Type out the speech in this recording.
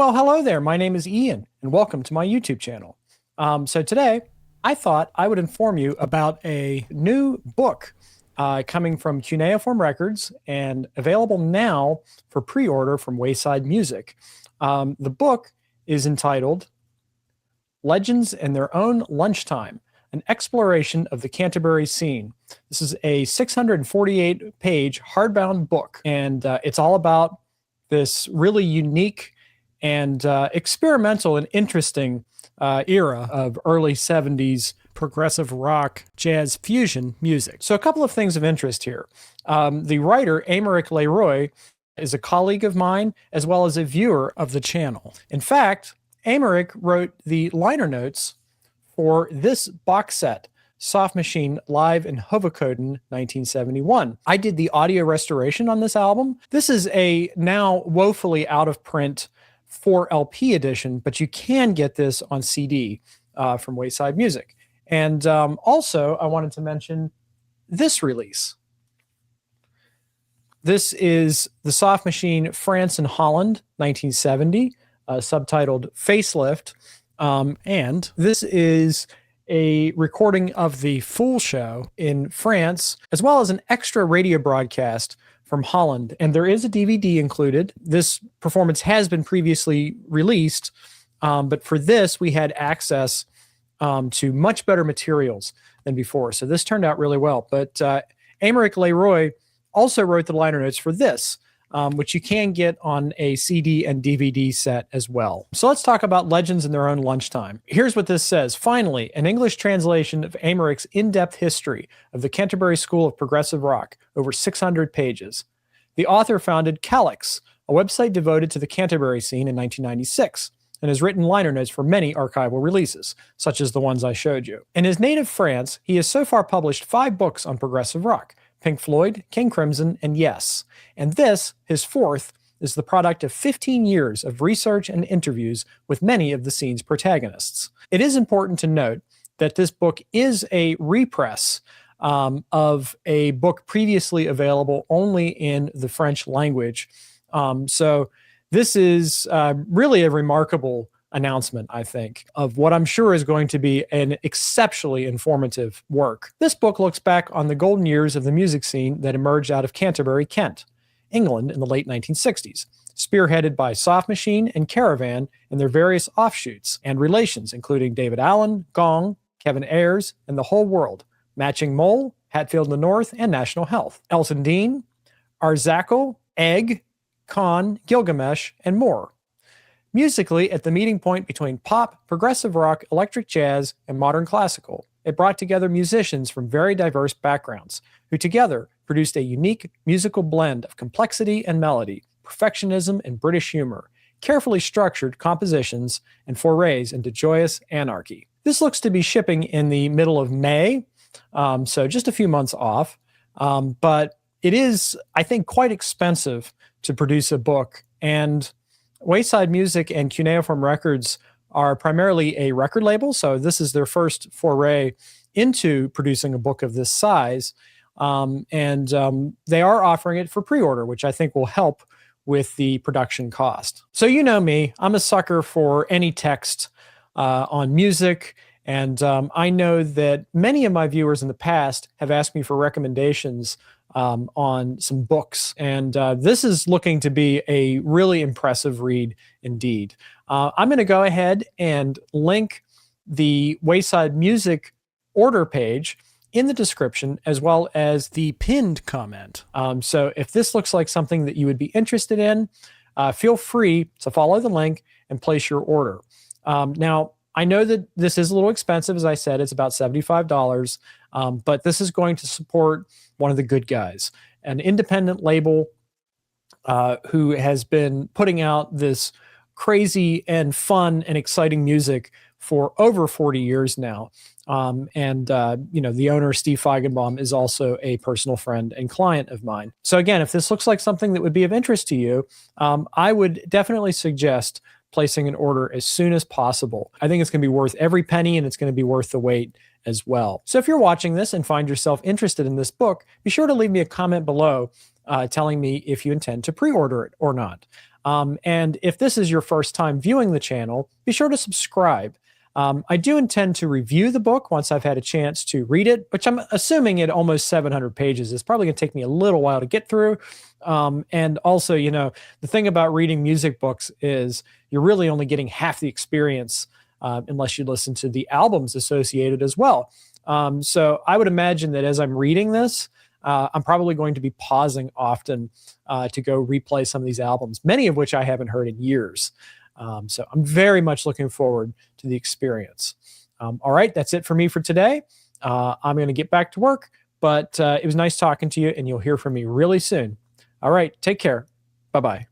Well, hello there. My name is Ian, and welcome to my YouTube channel. So today, I thought I would inform you about a new book coming from Cuneiform Records and available now for pre-order from Wayside Music. The book is entitled Legends in Their Own Lunchtime, an exploration of the Canterbury scene. This is a 648-page hardbound book, and it's all about this really unique and experimental and interesting era of early 70s progressive rock, jazz fusion music. So a couple of things of interest here. The writer, Aymeric Leroy, is a colleague of mine as well as a viewer of the channel. In fact, Aymeric wrote the liner notes for this box set, Soft Machine Live in Hoboken 1971. I did the audio restoration on this album. This is a now woefully out of print 4LP edition, but you can get this on CD from Wayside Music. And also, I wanted to mention this release. This is the Soft Machine France and Holland 1970, subtitled Facelift. And this is a recording of the full show in France, as well as an extra radio broadcast from Holland. And there is a DVD included. This performance has been previously released, but for this, we had access to much better materials than before. So this turned out really well. But Aymeric Leroy also wrote the liner notes for this, which you can get on a CD and DVD set as well. So let's talk about Legends in Their Own Lunchtime. Here's what this says. Finally, an English translation of Aymeric's in-depth history of the Canterbury School of Progressive Rock, over 600 pages. The author founded Calyx, a website devoted to the Canterbury scene in 1996, and has written liner notes for many archival releases, such as the ones I showed you. In his native France, he has so far published 5 books on progressive rock: Pink Floyd, King Crimson, and Yes. And this, his fourth, is the product of 15 years of research and interviews with many of the scene's protagonists. It is important to note that this book is a repress of a book previously available only in the French language. So this is really a remarkable announcement, I think, of what I'm sure is going to be an exceptionally informative work. This book looks back on the golden years of the music scene that emerged out of Canterbury, Kent, England in the late 1960s, spearheaded by Soft Machine and Caravan and their various offshoots and relations, including Daevid Allen, Gong, Kevin Ayers, and the whole world, Matching Mole, Hatfield in the North, and National Health, Elton Dean, Arzachel, Egg, Con, Gilgamesh, and more. Musically, at the meeting point between pop, progressive rock, electric jazz, and modern classical, it brought together musicians from very diverse backgrounds, who together produced a unique musical blend of complexity and melody, perfectionism and British humor, carefully structured compositions, and forays into joyous anarchy. This looks to be shipping in the middle of May, so just a few months off, but it is, I think, quite expensive to produce a book, and Wayside Music and Cuneiform Records are primarily a record label, so this is their first foray into producing a book of this size, and they are offering it for pre-order, which I think will help with the production cost. So you know me, I'm a sucker for any text on music, and I know that many of my viewers in the past have asked me for recommendations on some books, and this is looking to be a really impressive read indeed. I'm going to go ahead and link the Wayside Music order page in the description, as well as the pinned comment. So if this looks like something that you would be interested in, feel free to follow the link and place your order. Now, I know that this is a little expensive. As I said, it's about $75, but this is going to support one of the good guys, an independent label who has been putting out this crazy and fun and exciting music for over 40 years now. The owner, Steve Feigenbaum, is also a personal friend and client of mine. So again, if this looks like something that would be of interest to you, I would definitely suggest placing an order as soon as possible. I think it's going to be worth every penny, and it's going to be worth the wait as well. So if you're watching this and find yourself interested in this book, be sure to leave me a comment below telling me if you intend to pre-order it or not. And if this is your first time viewing the channel, be sure to subscribe. I do intend to review the book once I've had a chance to read it, which I'm assuming at almost 700 pages is probably going to take me a little while to get through. And also, the thing about reading music books is you're really only getting half the experience unless you listen to the albums associated as well. So I would imagine that as I'm reading this, I'm probably going to be pausing often to go replay some of these albums, many of which I haven't heard in years. So I'm very much looking forward to the experience. All right, that's it for me for today. I'm going to get back to work, but it was nice talking to you, and you'll hear from me really soon. All right, take care. Bye-bye.